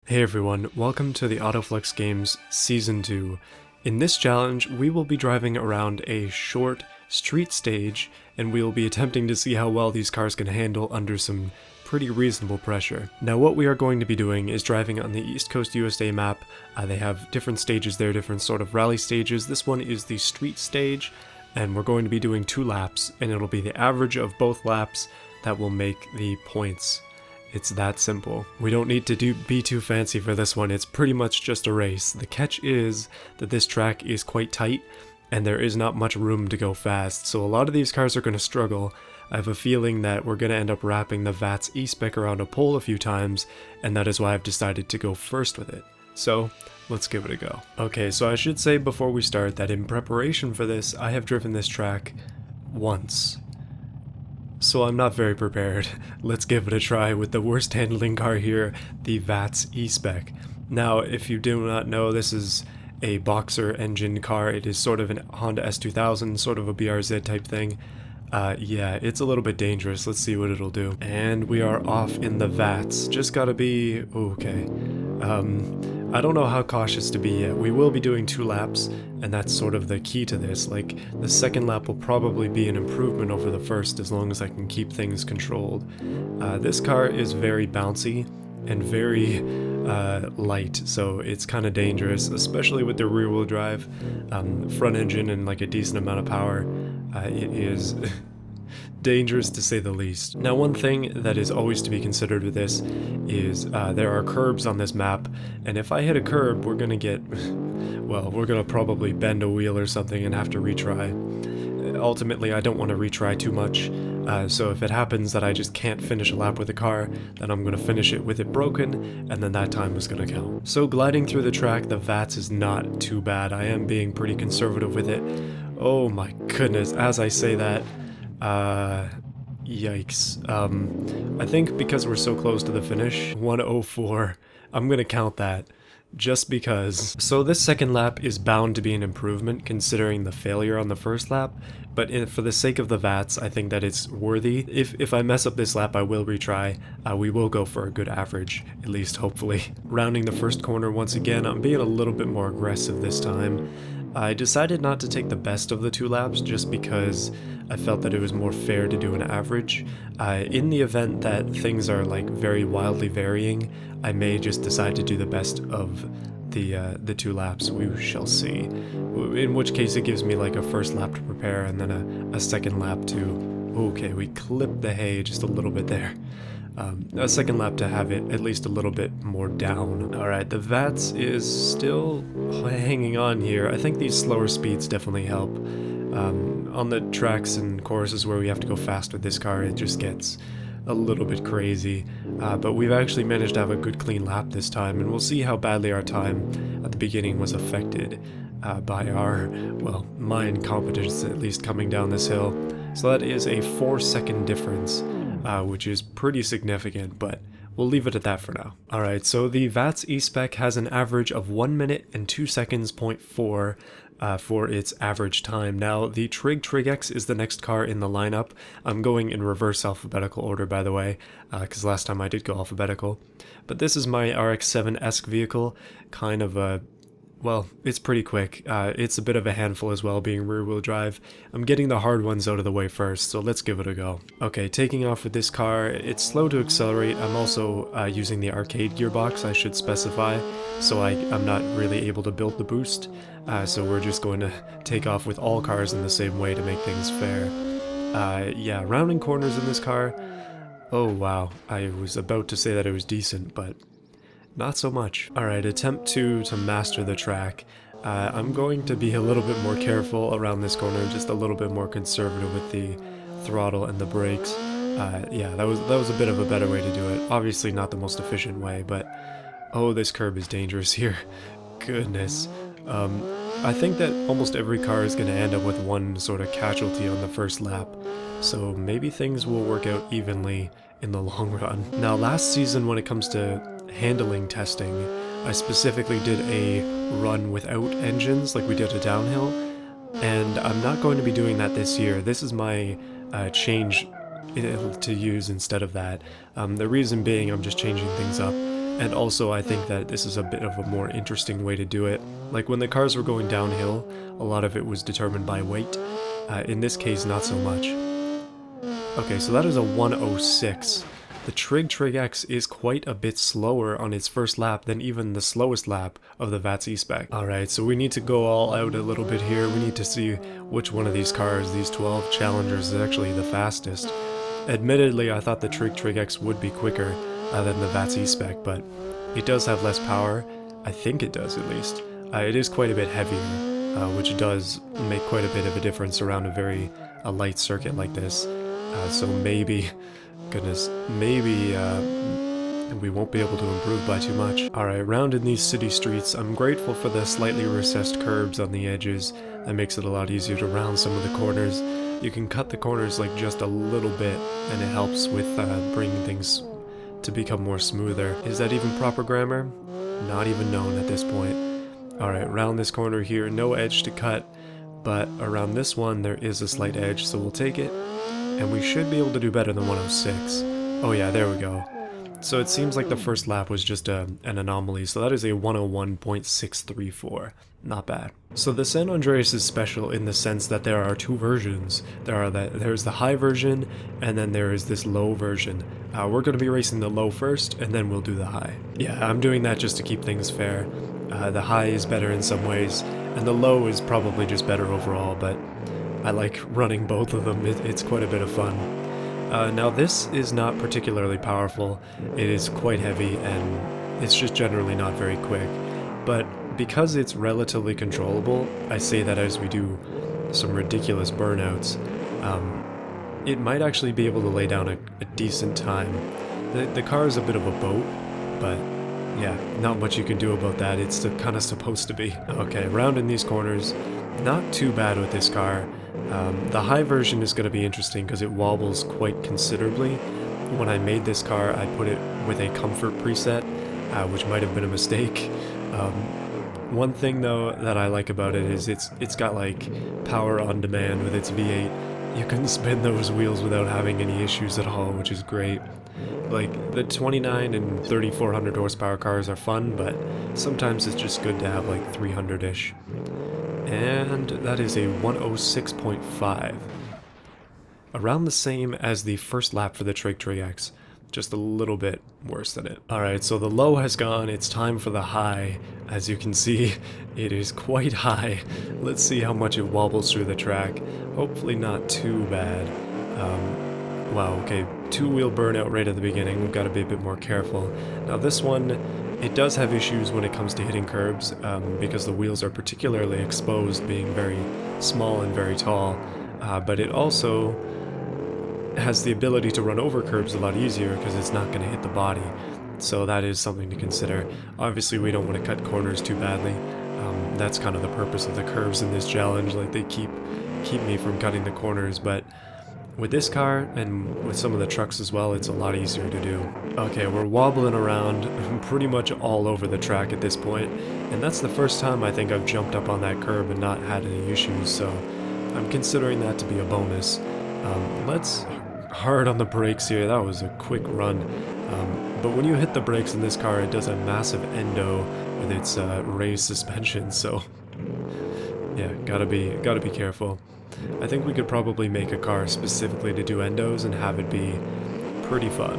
Hey everyone, welcome to the AutoFlux Games Season 2. In this challenge, we will be driving around a short street stage, and we will be attempting to see how well these cars can handle under some pretty reasonable pressure. Now what we are going to be doing is driving on the East Coast USA map. They have different stages there, different sort of rally stages. This one is the street stage, and we're going to be doing 2 laps, and it'll be the average of both laps that will make the points. It's that simple. We don't need to be too fancy for this one, it's pretty much just a race. The catch is that this track is quite tight and there is not much room to go fast, so a lot of these cars are going to struggle. I have a feeling that we're going to end up wrapping the VATS E-Spec around a pole a few times, and that is why I've decided to go first with it. So, let's give it a go. Okay, so I should say before we start that in preparation for this, I have driven this track once. So I'm not very prepared. Let's give it a try with the worst handling car here, the VATS E-Spec. Now, if you do not know, this is a boxer engine car. It is sort of an Honda S2000, sort of a BRZ type thing. Yeah, it's a little bit dangerous. Let's see what it'll do. And we are off in the VATS. Just gotta be... okay. I don't know how cautious to be yet. We will be doing 2 laps, and that's sort of the key to this. Like, the second lap will probably be an improvement over the first as long as I can keep things controlled. This car is very bouncy and very light, so it's kind of dangerous, especially with the rear-wheel drive. Front engine and like a decent amount of power. It is... dangerous to say the least. Now one thing that is always to be considered with this is there are curbs on this map, and if I hit a curb we're gonna get, well, we're gonna probably bend a wheel or something and have to retry. Ultimately I don't want to retry too much, so if it happens that I just can't finish a lap with the car, then I'm gonna finish it with it broken, and then that time is gonna count. So gliding through the track, the VATS is not too bad. I am being pretty conservative with it. Oh my goodness, as I say that, yikes. I think because we're so close to the finish, 104, I'm gonna count that, just because. So this second lap is bound to be an improvement considering the failure on the first lap, but for the sake of the VATS, I think that it's worthy. If I mess up this lap, I will retry. We will go for a good average, at least hopefully. Rounding the first corner once again, I'm being a little bit more aggressive this time. I decided not to take the best of the 2 laps just because I felt that it was more fair to do an average. In the event that things are like very wildly varying, I may just decide to do the best of the 2 laps. We shall see. In which case it gives me like a first lap to prepare and then a second lap to... okay, we clipped the hay just a little bit there. A second lap to have it at least a little bit more down. Alright, the VATS is still hanging on here. I think these slower speeds definitely help. On the tracks and courses where we have to go fast with this car, it just gets a little bit crazy. But we've actually managed to have a good clean lap this time, and we'll see how badly our time at the beginning was affected by our, well, my incompetence at least coming down this hill. So that is a 4-second difference. Which is pretty significant, but we'll leave it at that for now. Alright, so the VATS E-Spec has an average of 1 minute and 2 seconds, 0.4 for its average time. Now, the Trig X is the next car in the lineup. I'm going in reverse alphabetical order, by the way, because last time I did go alphabetical. But this is my RX-7-esque vehicle, kind of a... well, it's pretty quick. It's a bit of a handful as well, being rear-wheel drive. I'm getting the hard ones out of the way first, so let's give it a go. Okay, taking off with this car, it's slow to accelerate. I'm also using the arcade gearbox, I should specify, so I'm not really able to build the boost. So we're just going to take off with all cars in the same way to make things fair. Yeah, rounding corners in this car. Oh wow, I was about to say that it was decent, but... not so much. Alright, attempt 2 to master the track. I'm going to be a little bit more careful around this corner, just a little bit more conservative with the throttle and the brakes. Yeah, that was a bit of a better way to do it. Obviously not the most efficient way, but... oh, this curb is dangerous here. Goodness. I think that almost every car is going to end up with one sort of casualty on the first lap, so maybe things will work out evenly in the long run. Now, last season when it comes to handling testing, I specifically did a run without engines, like we did a downhill, and I'm not going to be doing that this year. This is my change to use instead of that. The reason being I'm just changing things up. And also I think that this is a bit of a more interesting way to do it. Like when the cars were going downhill, a lot of it was determined by weight. In this case, not so much. Okay, so that is a 106. The Trig X is quite a bit slower on its first lap than even the slowest lap of the VATS E-Spec. Alright, so we need to go all out a little bit here. We need to see which one of these cars, these 12 Challengers, is actually the fastest. Admittedly, I thought the Trig X would be quicker than the VATS E-Spec, but it does have less power. I think it does, at least. It is quite a bit heavier, which does make quite a bit of a difference around a light circuit like this. So maybe... Goodness, maybe we won't be able to improve by too much. Alright, round in these city streets, I'm grateful for the slightly recessed curbs on the edges. That makes it a lot easier to round some of the corners. You can cut the corners like just a little bit, and it helps with bringing things to become more smoother. Is that even proper grammar? Not even known at this point. Alright, round this corner here, no edge to cut, but around this one there is a slight edge, so we'll take it. And we should be able to do better than 106. Oh yeah, there we go. So it seems like the first lap was just an anomaly, so that is a 101.634. Not bad. So the San Andreas is special in the sense that there are two versions. There's the high version, and then there is this low version. We're going to be racing the low first, and then we'll do the high. Yeah, I'm doing that just to keep things fair. The high is better in some ways, and the low is probably just better overall, but I like running both of them. It's quite a bit of fun. Now this is not particularly powerful. It is quite heavy and it's just generally not very quick. But because it's relatively controllable, I say that as we do some ridiculous burnouts, it might actually be able to lay down a decent time. The car is a bit of a boat, but yeah, not much you can do about that. It's kind of supposed to be. Okay, round in these corners, not too bad with this car. The high version is going to be interesting because it wobbles quite considerably. When I made this car, I put it with a comfort preset, which might have been a mistake. One thing though that I like about it is it's got like power on demand with its V8. You can spin those wheels without having any issues at all, which is great. Like, the 29 and 3400 horsepower cars are fun, but sometimes it's just good to have like 300-ish. And that is a 106.5. Around the same as the first lap for the Trig X, just a little bit worse than it. Alright, so the low has gone, it's time for the high. As you can see, it is quite high. Let's see how much it wobbles through the track. Hopefully not too bad. Wow, okay, two-wheel burnout right at the beginning. We've got to be a bit more careful. Now this one, it does have issues when it comes to hitting curbs, because the wheels are particularly exposed, being very small and very tall. But it also has the ability to run over curbs a lot easier because it's not going to hit the body. So that is something to consider. Obviously we don't want to cut corners too badly. That's kind of the purpose of the curves in this challenge, like they keep me from cutting the corners, but with this car, and with some of the trucks as well, it's a lot easier to do. Okay, we're wobbling around pretty much all over the track at this point, and that's the first time I think I've jumped up on that curb and not had any issues, so I'm considering that to be a bonus. Let's hard on the brakes here. That was a quick run. But when you hit the brakes in this car, it does a massive endo with its raised suspension, so yeah, gotta be careful. I think we could probably make a car specifically to do endos and have it be pretty fun.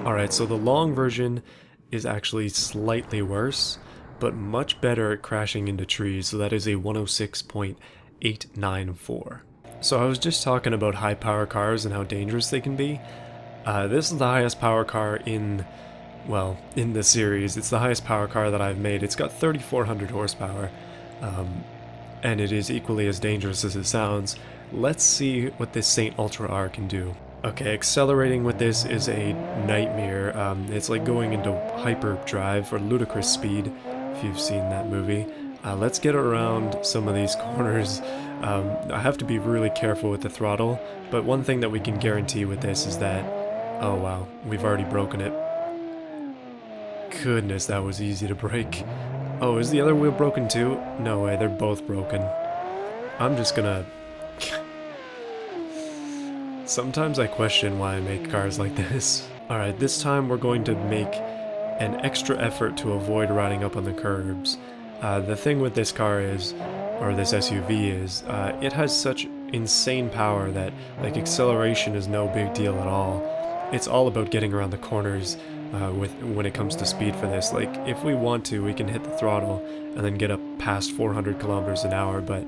Alright, so the long version is actually slightly worse, but much better at crashing into trees, so that is a 106.894. So I was just talking about high power cars and how dangerous they can be. This is the highest power car in the series. It's the highest power car that I've made. It's got 3,400 horsepower. And it is equally as dangerous as it sounds. Let's see what this Saint Ultra R can do. Okay, accelerating with this is a nightmare. It's like going into hyperdrive or ludicrous speed, if you've seen that movie. Let's get around some of these corners. I have to be really careful with the throttle, but one thing that we can guarantee with this is that... Oh wow, we've already broken it. Goodness, that was easy to break. Oh, is the other wheel broken too? No way, they're both broken. I'm just gonna... Sometimes I question why I make cars like this. Alright, this time we're going to make an extra effort to avoid riding up on the curbs. The thing with this car is, or this SUV is, it has such insane power that like acceleration is no big deal at all. It's all about getting around the corners when it comes to speed for this. Like if we want to, we can hit the throttle and then get up past 400 kilometers an hour, but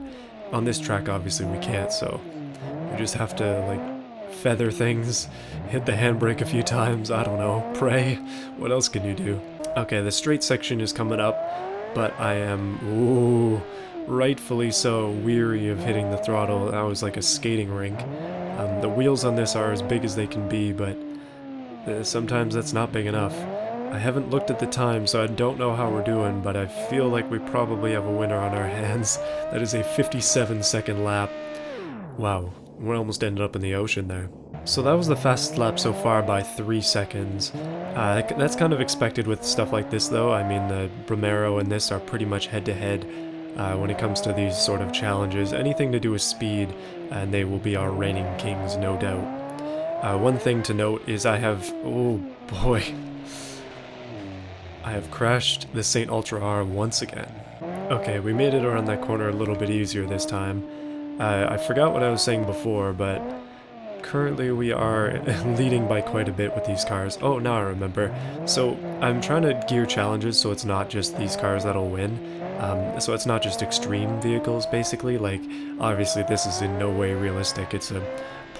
on this track obviously we can't, so we just have to like feather things, hit the handbrake a few times, I don't know, pray. What else can you do? Okay, the straight section is coming up, but I am, ooh, rightfully so, weary of hitting the throttle. That was like a skating rink. The wheels on this are as big as they can be, but sometimes that's not big enough. I haven't looked at the time, so I don't know how we're doing, but I feel like we probably have a winner on our hands. That is a 57-second lap. Wow, we almost ended up in the ocean there. So that was the fastest lap so far by 3 seconds. That's kind of expected with stuff like this though. I mean, the Bromero and this are pretty much head-to-head when it comes to these sort of challenges. Anything to do with speed, and they will be our reigning kings, no doubt. One thing to note is I have, oh boy, I have crashed the St. Ultra R once again. Okay, we made it around that corner a little bit easier this time. I forgot what I was saying before, but currently we are leading by quite a bit with these cars. Oh, now I remember. So I'm trying to gear challenges so it's not just these cars that'll win. So it's not just extreme vehicles, basically. Like, obviously this is in no way realistic. It's a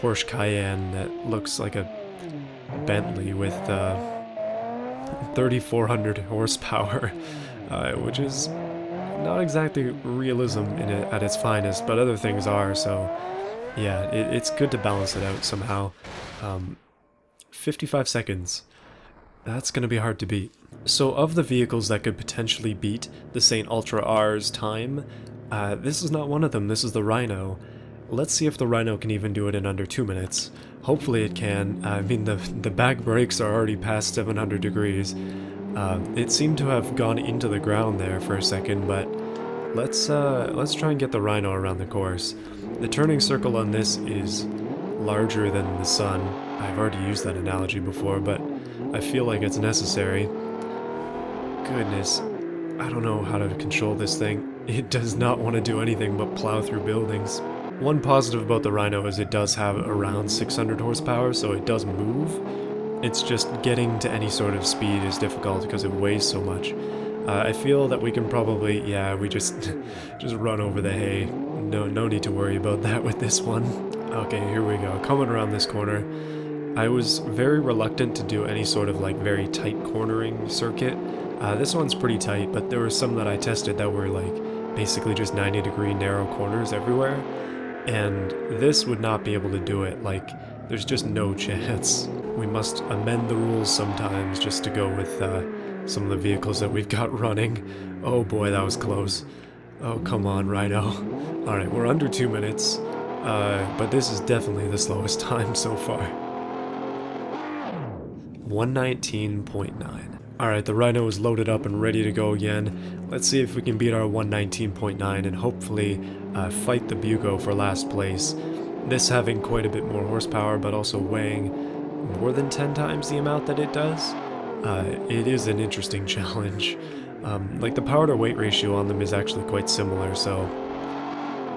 Porsche Cayenne that looks like a Bentley with 3,400 horsepower, which is not exactly realism at its finest, but other things are, so yeah, it's good to balance it out somehow. 55 seconds. That's going to be hard to beat. So of the vehicles that could potentially beat the St. Ultra R's time, this is not one of them. This is the Rhino. Let's see if the Rhino can even do it in under 2 minutes. Hopefully it can. I mean, the back brakes are already past 700 degrees. It seemed to have gone into the ground there for a second, but let's try and get the Rhino around the course. The turning circle on this is larger than the sun. I've already used that analogy before, but I feel like it's necessary. Goodness, I don't know how to control this thing. It does not want to do anything but plow through buildings. One positive about the Rhino is it does have around 600 horsepower, so it does move. It's just getting to any sort of speed is difficult because it weighs so much. I feel that we can probably, yeah, we just run over the hay. No need to worry about that with this one. Okay, here we go. Coming around this corner. I was very reluctant to do any sort of like very tight cornering circuit. This one's pretty tight, but there were some that I tested that were like basically just 90-degree narrow corners everywhere. And this would not be able to do it. Like, there's just no chance. We must amend the rules sometimes just to go with some of the vehicles that we've got running. Oh boy, that was close. Oh, come on, Rhino. Alright, we're under 2 minutes, but this is definitely the slowest time so far. 119.9. Alright, the Rhino is loaded up and ready to go again. Let's see if we can beat our 119.9 and hopefully fight the Bugo for last place. This having quite a bit more horsepower, but also weighing more than 10 times the amount that it does. It is an interesting challenge. Like the power to weight ratio on them is actually quite similar, so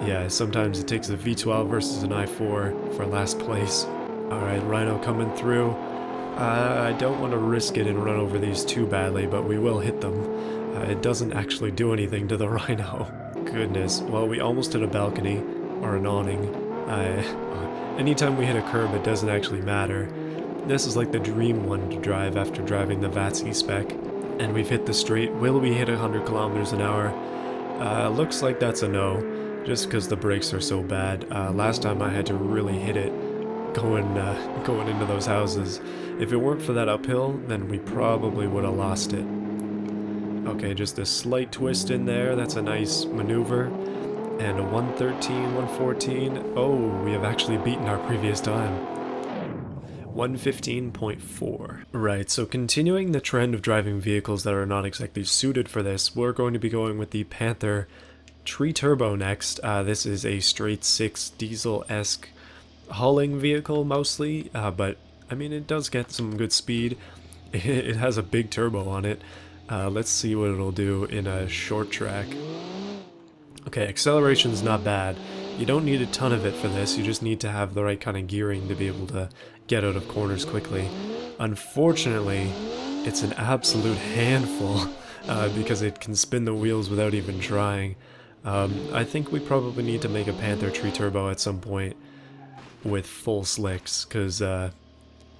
yeah, sometimes it takes a V12 versus an i4 for last place. Alright, Rhino coming through. I don't want to risk it and run over these too badly, but we will hit them. It doesn't actually do anything to the Rhino. Goodness, well, we almost hit a balcony, or an awning. Anytime we hit a curb, it doesn't actually matter. This is like the dream one to drive after driving the VATS E-Spec. And we've hit the straight. Will we hit 100 kilometers an hour? Looks like that's a no, just because the brakes are so bad. Last time I had to really hit it going into those houses. If it weren't for that uphill, then we probably would have lost it. Okay, just a slight twist in there. That's a nice maneuver. And a 113, 114. Oh, we have actually beaten our previous time. 115.4. Right, so continuing the trend of driving vehicles that are not exactly suited for this, we're going to be going with the Panther Tri-Turbo next. This is a straight 6 diesel-esque hauling vehicle mostly, but I mean it does get some good speed. It has a big turbo on it. Let's see what it'll do in a short track. Okay, acceleration's not bad. You don't need a ton of it for this, you just need to have the right kind of gearing to be able to get out of corners quickly. Unfortunately, it's an absolute handful because it can spin the wheels without even trying. I think we probably need to make a Panther tree turbo at some point with full slicks, because I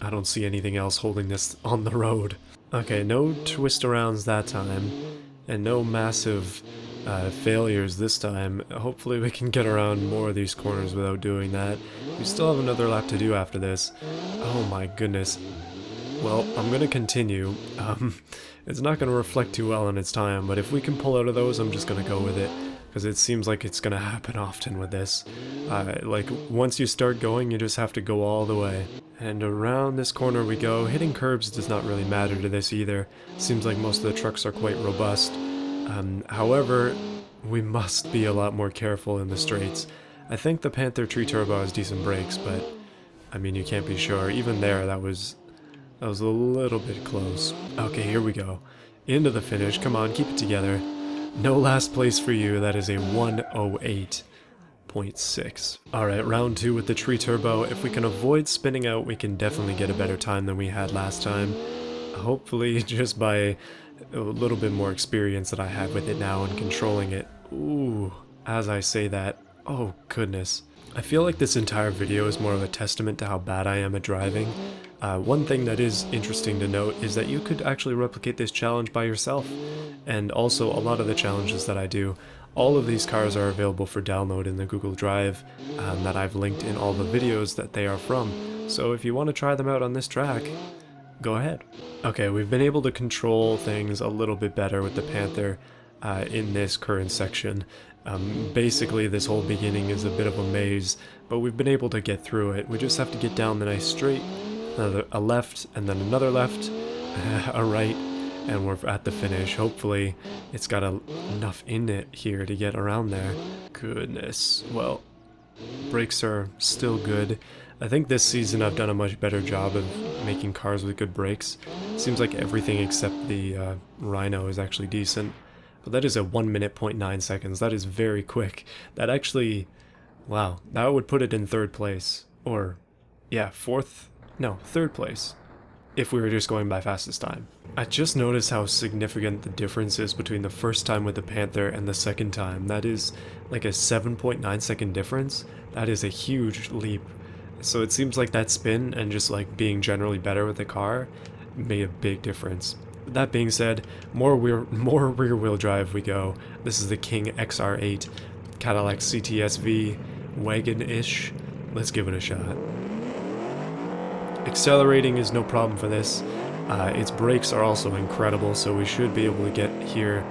don't see anything else holding this on the road. Okay, no twist arounds that time, and no massive failures this time. Hopefully we can get around more of these corners without doing that. We still have another lap to do after this. Oh my goodness. Well, I'm going to continue. It's not going to reflect too well on its time, but if we can pull out of those, I'm just going to go with it. Because it seems like it's going to happen often with this. Like, once you start going, you just have to go all the way. And around this corner we go. Hitting curbs does not really matter to this either. Seems like most of the trucks are quite robust. However, we must be a lot more careful in the straights. I think the Panther Tree Turbo has decent brakes, but I mean, you can't be sure. Even there, that was a little bit close. Okay, here we go. Into the finish. Come on, keep it together. No last place for you. That is a 1:08.6. Alright, round 2 with the Tree Turbo. If we can avoid spinning out, we can definitely get a better time than we had last time. Hopefully, just by a little bit more experience that I have with it now and controlling it. Ooh, as I say that, oh goodness. I feel like this entire video is more of a testament to how bad I am at driving. One thing that is interesting to note is that you could actually replicate this challenge by yourself. And also, a lot of the challenges that I do, all of these cars are available for download in the Google Drive that I've linked in all the videos that they are from. So if you want to try them out on this track, go ahead. Okay, we've been able to control things a little bit better with the Panther in this current section. Basically, this whole beginning is a bit of a maze, but we've been able to get through it. We just have to get down the nice straight, a left, and then another left, a right, and we're at the finish. Hopefully, it's got enough in it here to get around there. Goodness. Well, brakes are still good. I think this season I've done a much better job of making cars with good brakes. Seems like everything except the Rhino is actually decent. But that is a 1:09 seconds. That is very quick. That actually, wow, that would put it in 3rd place. Or, yeah, 3rd place. If we were just going by fastest time. I just noticed how significant the difference is between the first time with the Panther and the second time. That is like a 7.9 second difference. That is a huge leap. So it seems like that spin and just like being generally better with the car made a big difference. That being said, more rear wheel drive we go. This is the King XR8 Cadillac CTS-V wagon-ish. Let's give it a shot. Accelerating is no problem for this. Its brakes are also incredible, so we should be able to get here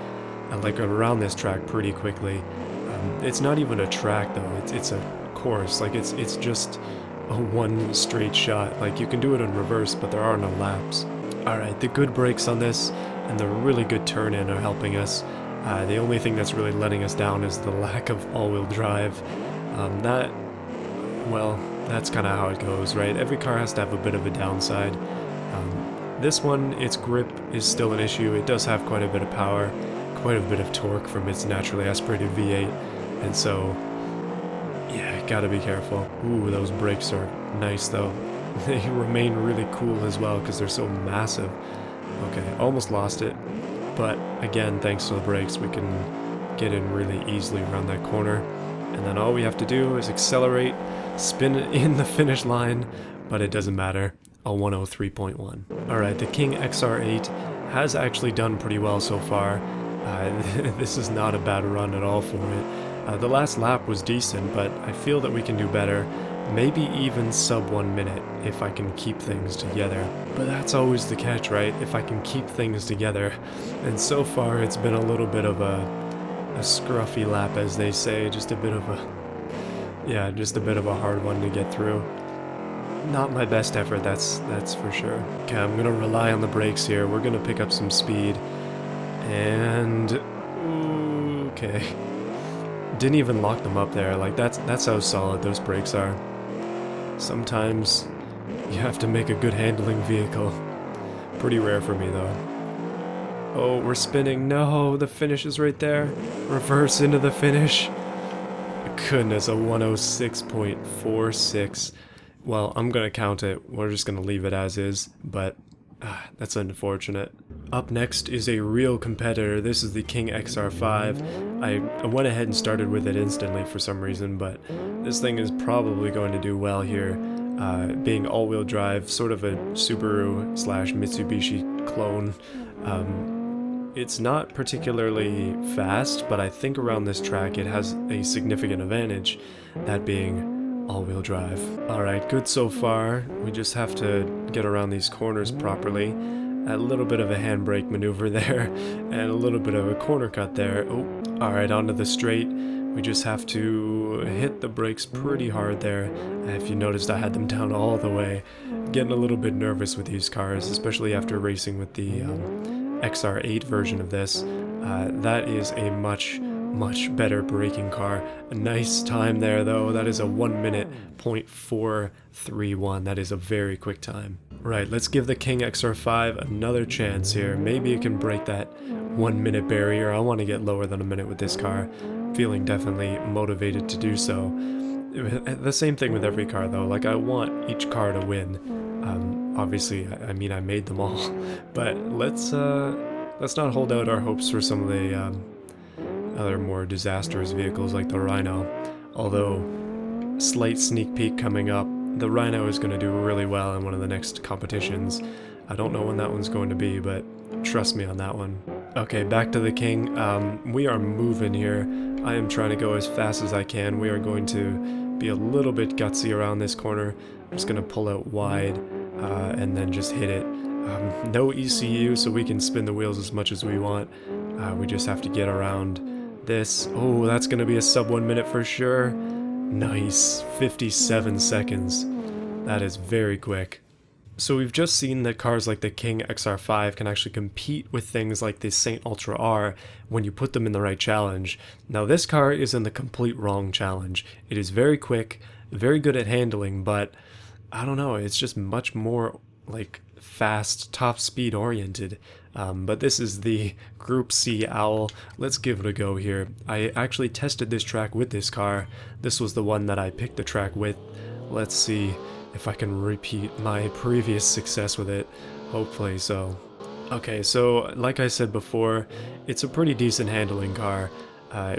like around this track pretty quickly. It's not even a track though, it's a course. Like it's just a one straight shot. Like you can do it in reverse, but there are no laps. Alright, the good brakes on this and the really good turn-in are helping us. The only thing that's really letting us down is the lack of all-wheel drive. That's kind of how it goes, right? Every car has to have a bit of a downside. This one, its grip is still an issue. It does have quite a bit of power, quite a bit of torque from its naturally aspirated V8, and so, yeah, gotta be careful. Ooh, those brakes are nice though. They remain really cool as well because they're so massive. Okay, almost lost it, but again, thanks to the brakes, we can get in really easily around that corner. And then all we have to do is accelerate, spin it in the finish line, but it doesn't matter. A 103.1. Alright, the King XR8 has actually done pretty well so far. This is not a bad run at all for it. The last lap was decent, but I feel that we can do better. Maybe even sub 1 minute if I can keep things together. But that's always the catch, right? If I can keep things together. And so far it's been a little bit of a scruffy lap, as they say. Just a bit of a hard one to get through. Not my best effort, that's for sure. Okay, I'm gonna rely on the brakes here. We're gonna pick up some speed. And okay. Didn't even lock them up there. Like that's how solid those brakes are. Sometimes you have to make a good handling vehicle. Pretty rare for me though. Oh, we're spinning. No, the finish is right there. Reverse into the finish. Goodness, a 106.46. Well, I'm gonna count it. We're just gonna leave it as is, but that's unfortunate. Up next is a real competitor. This is the King XR5. I went ahead and started with it instantly for some reason, but this thing is probably going to do well here. Being all-wheel drive, sort of a Subaru slash Mitsubishi clone. It's not particularly fast, but I think around this track it has a significant advantage, that being all-wheel drive. Alright, good so far. We just have to get around these corners properly. A little bit of a handbrake maneuver there, and a little bit of a corner cut there. Oh, alright, onto the straight. We just have to hit the brakes pretty hard there. If you noticed, I had them down all the way. Getting a little bit nervous with these cars, especially after racing with the XR8 version of this. That is a much better braking car. A nice time there though. That is a 1 minute .431. That is a very quick time. Right, let's give the King XR5 another chance here. Maybe it can break that 1 minute barrier. I want to get lower than a minute with this car. Feeling definitely motivated to do so. The same thing with every car though. Like, I want each car to win. Obviously, I mean, I made them all, but let's not hold out our hopes for some of the other more disastrous vehicles like the Rhino. Although, slight sneak peek coming up, the Rhino is going to do really well in one of the next competitions. I don't know when that one's going to be, but trust me on that one. Okay, back to the King. We are moving here. I am trying to go as fast as I can. We are going to be a little bit gutsy around this corner. I'm just going to pull out wide and then just hit it. No ECU, so we can spin the wheels as much as we want. We just have to get around this. Oh, that's going to be a sub 1 minute for sure. Nice. 57 seconds. That is very quick. So we've just seen that cars like the King XR5 can actually compete with things like the Saint Ultra R when you put them in the right challenge. Now this car is in the complete wrong challenge. It is very quick, very good at handling, but I don't know, it's just much more like fast, top speed oriented. But this is the Group C Owl. Let's give it a go here. I actually tested this track with this car. This was the one that I picked the track with. Let's see if I can repeat my previous success with it. Hopefully so. Okay, so like I said before, it's a pretty decent handling car.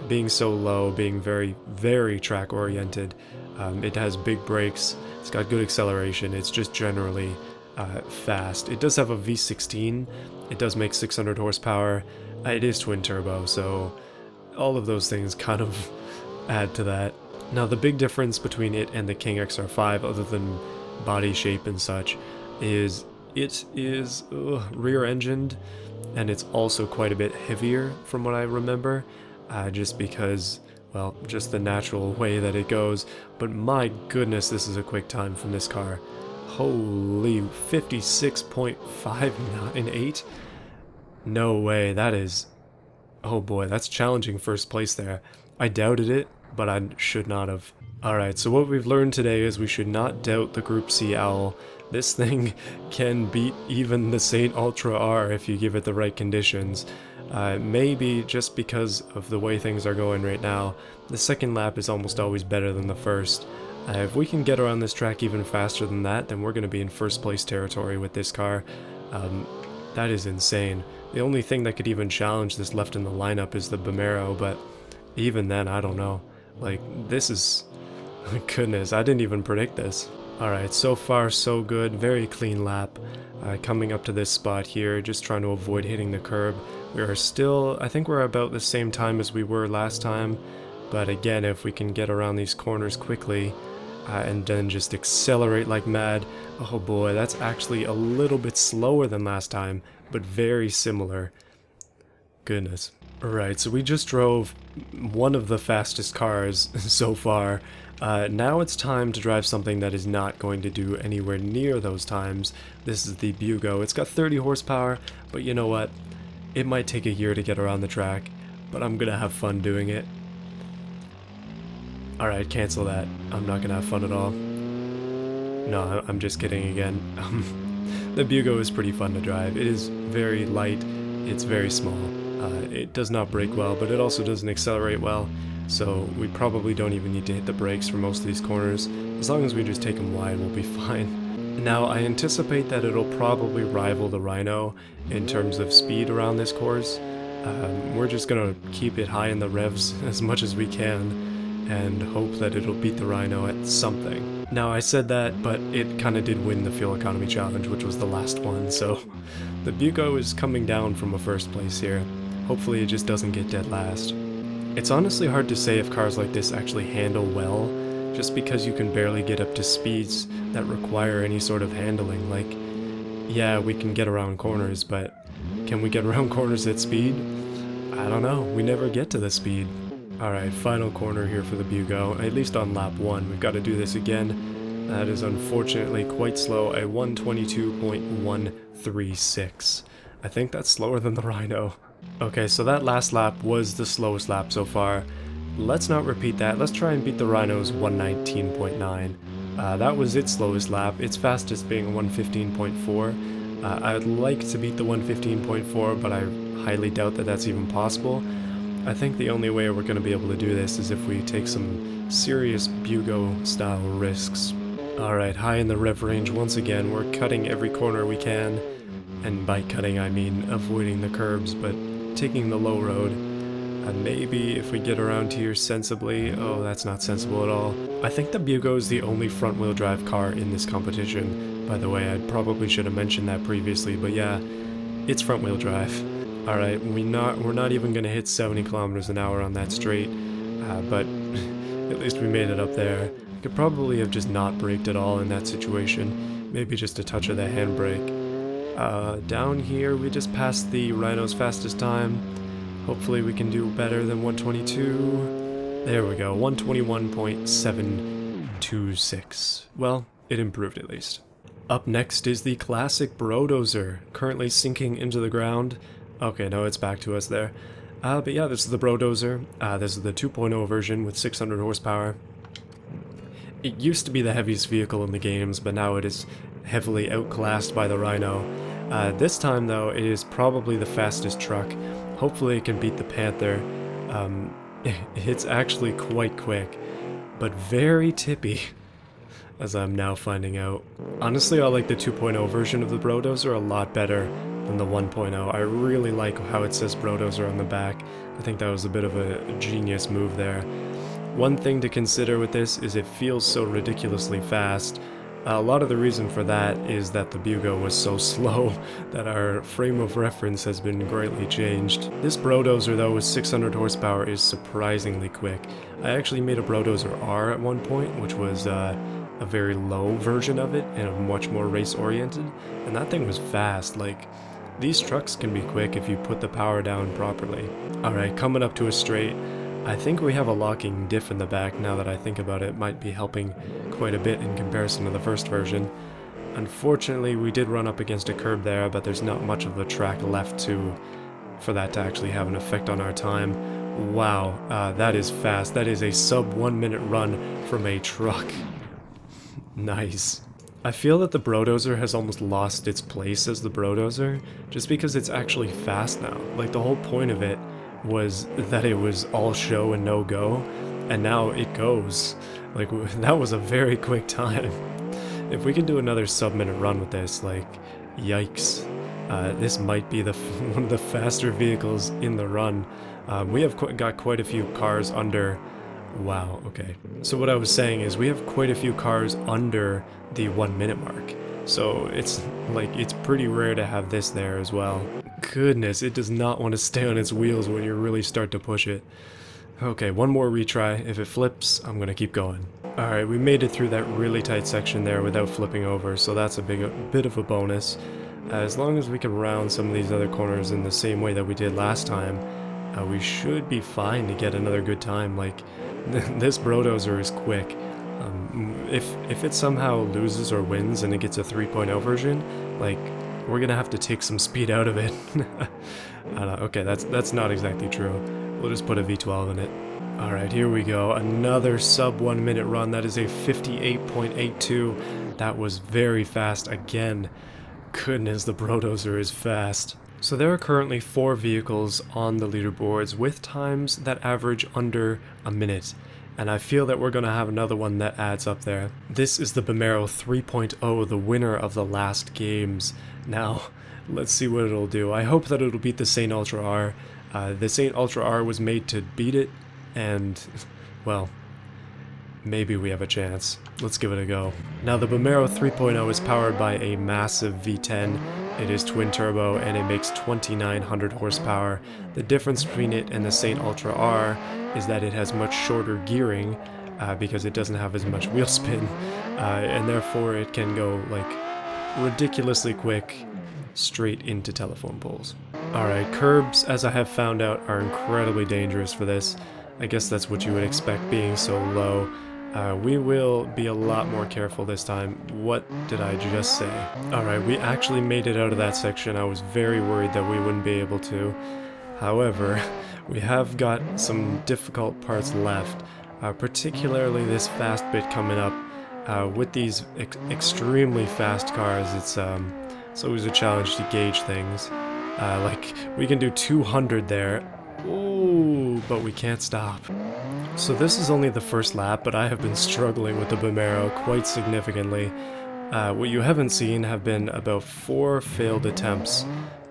Being so low, being very track oriented. It has big brakes, it's got good acceleration, it's just generally fast. It does have a V16, it does make 600 horsepower, it is twin turbo, so all of those things kind of add to that. Now the big difference between it and the King XR5, other than body shape and such, is it is rear-engined, and it's also quite a bit heavier from what I remember, just because, well, just the natural way that it goes. But my goodness, this is a quick time from this car. Holy, 56.598? No way, that is... Oh boy, that's challenging first place there. I doubted it, but I should not have. Alright, so what we've learned today is we should not doubt the Group C Owl. This thing can beat even the Saint Ultra R if you give it the right conditions. Maybe just because of the way things are going right now, the second lap is almost always better than the first. If we can get around this track even faster than that, then we're going to be in first place territory with this car. That is insane. The only thing that could even challenge this left in the lineup is the Bamero, but even then, I don't know. Like, this is... Goodness, I didn't even predict this. Alright, so far so good. Very clean lap. Coming up to this spot here, just trying to avoid hitting the curb. We are still... I think we're about the same time as we were last time. But again, if we can get around these corners quickly, and then just accelerate like mad. Oh boy, that's actually a little bit slower than last time, but very similar. Goodness. Alright, so we just drove one of the fastest cars so far. Now it's time to drive something that is not going to do anywhere near those times. This is the Bugo. It's got 30 horsepower, but you know what? It might take a year to get around the track, but I'm gonna have fun doing it. Alright, cancel that. I'm not gonna have fun at all. No, I'm just kidding again. The Bugo is pretty fun to drive. It is very light, it's very small. It does not brake well, but it also doesn't accelerate well, so we probably don't even need to hit the brakes for most of these corners. As long as we just take them wide, we'll be fine. Now, I anticipate that it'll probably rival the Rhino in terms of speed around this course. We're just gonna keep it high in the revs as much as we can and hope that it'll beat the Rhino at something. Now, I said that, but it kind of did win the fuel economy challenge, which was the last one, so the Bugo is coming down from a first place here. Hopefully it just doesn't get dead last. It's honestly hard to say if cars like this actually handle well, just because you can barely get up to speeds that require any sort of handling. Like, yeah, we can get around corners, but can we get around corners at speed? I don't know, we never get to the speed. Alright, final corner here for the Bugo, at least on lap 1. We've got to do this again. That is unfortunately quite slow, a 122.136. I think that's slower than the Rhino. Okay, so that last lap was the slowest lap so far. Let's not repeat that. Let's try and beat the Rhino's 119.9. That was its slowest lap, its fastest being 115.4. I'd like to beat the 115.4, but I highly doubt that that's even possible. I think the only way we're going to be able to do this is if we take some serious Bugo-style risks. Alright, high in the rev range once again. We're cutting every corner we can. And by cutting, I mean avoiding the curbs, but taking the low road. Maybe if we get around here sensibly. Oh, that's not sensible at all. I think the Bugo is the only front-wheel drive car in this competition. By the way, I probably should have mentioned that previously, but yeah, it's front-wheel drive. Alright, we're not even going to hit 70 kilometers an hour on that straight, but at least we made it up there. Could probably have just not braked at all in that situation, maybe just a touch of the handbrake. Down here we just passed the Rhino's fastest time. Hopefully we can do better than 122. There we go, 121.726. Well, it improved at least. Up next is the classic Brodozer, currently sinking into the ground. Okay, no, it's back to us there. But yeah, this is the Brodozer. This is the 2.0 version with 600 horsepower. It used to be the heaviest vehicle in the games, but now it is heavily outclassed by the Rhino. This time, though, it is probably the fastest truck. Hopefully it can beat the Panther. It's actually quite quick, but very tippy, as I'm now finding out. Honestly, I like the 2.0 version of the Brodozer a lot better than the 1.0. I really like how it says Brodozer on the back. I think that was a bit of a genius move there. One thing to consider with this is it feels so ridiculously fast. A lot of the reason for that is that the Bugo was so slow that our frame of reference has been greatly changed. This Brodozer, though, with 600 horsepower is surprisingly quick. I actually made a Brodozer R at one point, which was a very low version of it and much more race oriented, and that thing was fast. Like, these trucks can be quick if you put the power down properly. Alright, coming up to a straight. I think we have a locking diff in the back now that I think about it. Might be helping quite a bit in comparison to the first version. Unfortunately, we did run up against a curb there, but there's not much of the track left for that to actually have an effect on our time. Wow, that is fast. That is a sub 1 minute run from a truck. Nice. I feel that the Brodozer has almost lost its place as the Brodozer, just because it's actually fast now. Like, the whole point of it was that it was all show and no go, and now it goes. Like, that was a very quick time. If we can do another sub-minute run with this, like, yikes. This might be one of the faster vehicles in the run. We have got quite a few cars under... Wow, okay. So what I was saying is we have quite a few cars under the 1 minute mark. So it's pretty rare to have this there as well. Goodness, it does not want to stay on its wheels when you really start to push it. Okay, one more retry. If it flips, I'm gonna keep going. Alright, we made it through that really tight section there without flipping over, so that's a bit of a bonus. As long as we can round some of these other corners in the same way that we did last time, we should be fine to get another good time. Like, this Brodozer is quick. If it somehow loses or wins and it gets a 3.0 version, like, we're gonna have to take some speed out of it. Okay, that's not exactly true. We'll just put a V12 in it. Alright, here we go. Another sub 1 minute run. That is a 58.82. That was very fast again. goodness, the Brodozer is fast. So there are currently 4 vehicles on the leaderboards with times that average under a minute. And I feel that we're going to have another one that adds up there. This is the Vomero 3.0, the winner of the last games. Now, let's see what it'll do. I hope that it'll beat the Saint Ultra R. The Saint Ultra R was made to beat it, and, well, maybe we have a chance. Let's give it a go. Now, the Vomero 3.0 is powered by a massive V10. It is twin turbo and it makes 2,900 horsepower. The difference between it and the Saint Ultra R is that it has much shorter gearing because it doesn't have as much wheel spin, and therefore it can go like ridiculously quick straight into telephone poles. Alright, curbs, as I have found out, are incredibly dangerous for this. I guess that's what you would expect being so low. We will be a lot more careful this time. What did I just say? Alright, we actually made it out of that section. I was very worried that we wouldn't be able to. However, we have got some difficult parts left, particularly this fast bit coming up. With these extremely fast cars, it's always a challenge to gauge things. Like, we can do 200 there. Ooh, but we can't stop. So this is only the first lap, but I have been struggling with the Vomero quite significantly. What you haven't seen have been about 4 failed attempts.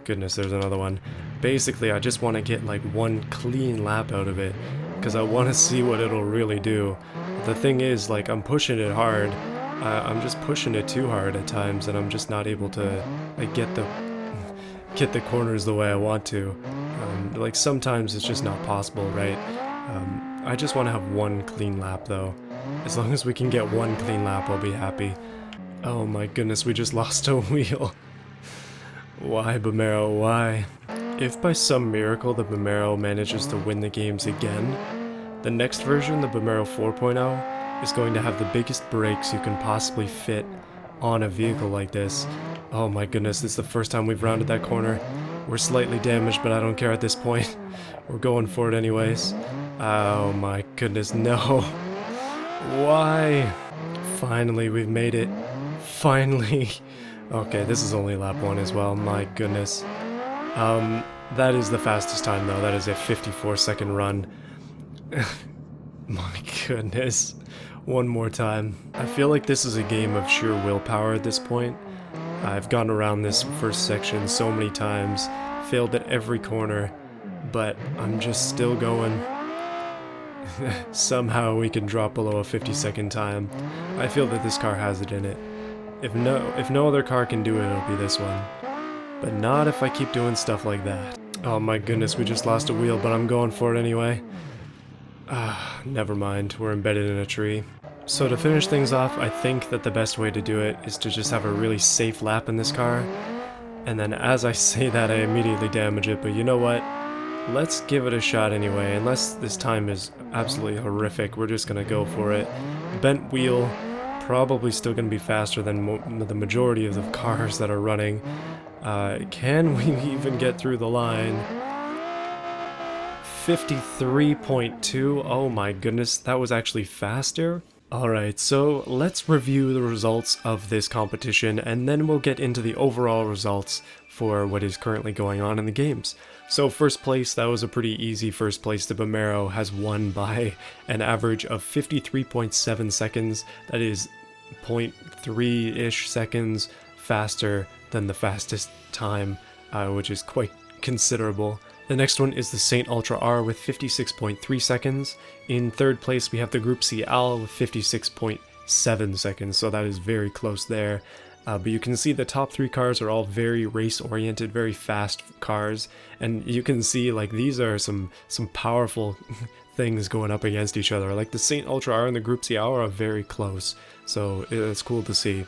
Goodness, there's another one. Basically, I just want to get like one clean lap out of it, because I want to see what it'll really do. The thing is, like, I'm pushing it hard. I'm just pushing it too hard at times, and I'm just not able to like get the corners the way I want to. Like, sometimes it's just not possible, right? I just want to have one clean lap, though. As long as we can get one clean lap, I'll be happy. Oh my goodness, we just lost a wheel. Why, Vomero, why? If by some miracle the Vomero manages to win the games again, the next version, the Vomero 4.0, is going to have the biggest brakes you can possibly fit on a vehicle like this. Oh my goodness, this is the first time we've rounded that corner. We're slightly damaged, but I don't care at this point. We're going for it anyways. Oh my goodness, no. Why? Finally, we've made it. Finally. Okay, this is only lap 1 as well, my goodness. That is the fastest time though, that is a 54-second run. My goodness. One more time. I feel like this is a game of sheer willpower at this point. I've gone around this first section so many times, failed at every corner, but I'm just still going. Somehow we can drop below a 50-second time. I feel that this car has it in it. If no other car can do it, it'll be this one. But not if I keep doing stuff like that. Oh my goodness, we just lost a wheel, but I'm going for it anyway. Never mind, we're embedded in a tree. So to finish things off, I think that the best way to do it is to just have a really safe lap in this car. And then as I say that, I immediately damage it, but you know what? Let's give it a shot anyway. Unless this time is absolutely horrific, we're just gonna go for it. Bent wheel, probably still gonna be faster than the majority of the cars that are running. Can we even get through the line? 53.2, oh my goodness, that was actually faster. Alright, so let's review the results of this competition, and then we'll get into the overall results for what is currently going on in the games. So first place, that was a pretty easy first place. The Vomero has won by an average of 53.7 seconds. That is 0.3-ish seconds faster than the fastest time, which is quite considerable. The next one is the Saint Ultra R with 56.3 seconds. In third place, we have the Group C Al with 56.7 seconds, so that is very close there. But you can see the top 3 cars are all very race-oriented, very fast cars, and you can see, like, these are some powerful things going up against each other. Like, the Saint Ultra R and the Group C Al are very close, so it's cool to see.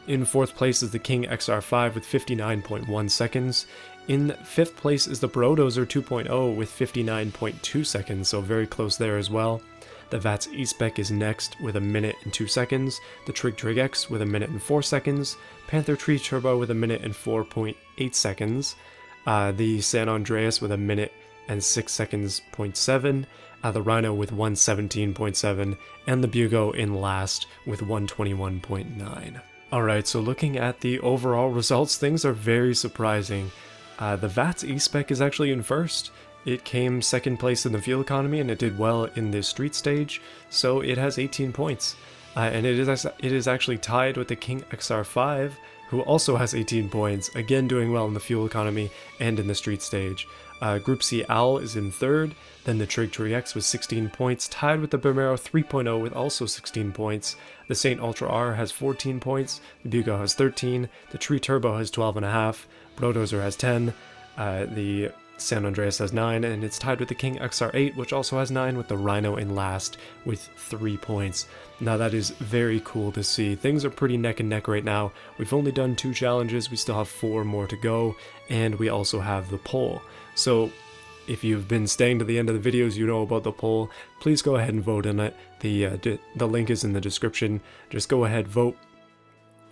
In fourth place is the King XR5 with 59.1 seconds. In fifth place is the Brodozer 2.0 with 59.2 seconds, so very close there as well. The VATS E-Spec is next with 1 minute and 2 seconds. The Trig X with 1 minute and 4 seconds. Panther Tree Turbo with 1 minute and 4.8 seconds. The San Andreas with 1 minute and 6 seconds, 0.7. The Rhino with 117.7. And the Bugo in last with 121.9. Alright, so looking at the overall results, things are very surprising. The VAT's E-Spec is actually in first. It came second place in the fuel economy and it did well in the street stage, so it has 18 points. And it is actually tied with the King XR5, who also has 18 points, again doing well in the fuel economy and in the street stage. Group C Owl is in third, then the Trig Tree X with 16 points, tied with the Bomero 3.0 with also 16 points. The Saint Ultra R has 14 points, the Bugo has 13, the Tree Turbo has 12.5, Brodozer has 10, the San Andreas has 9, and it's tied with the King XR8, which also has 9, with the Rhino in last with 3 points. Now that is very cool to see. Things are pretty neck and neck right now. We've only done 2 challenges, we still have 4 more to go, and we also have the poll. So if you've been staying to the end of the videos, you know about the poll. Please go ahead and vote in it. The link is in the description. Just go ahead, vote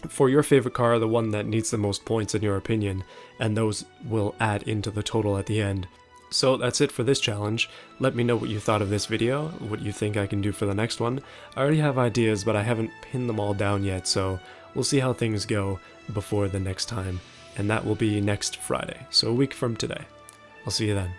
for your favorite car, the one that needs the most points in your opinion, and those will add into the total at the end. So that's it for this challenge. Let me know what you thought of this video, what you think I can do for the next one. I already have ideas, but I haven't pinned them all down yet, so we'll see how things go before the next time. And that will be next Friday, so a week from today. I'll see you then.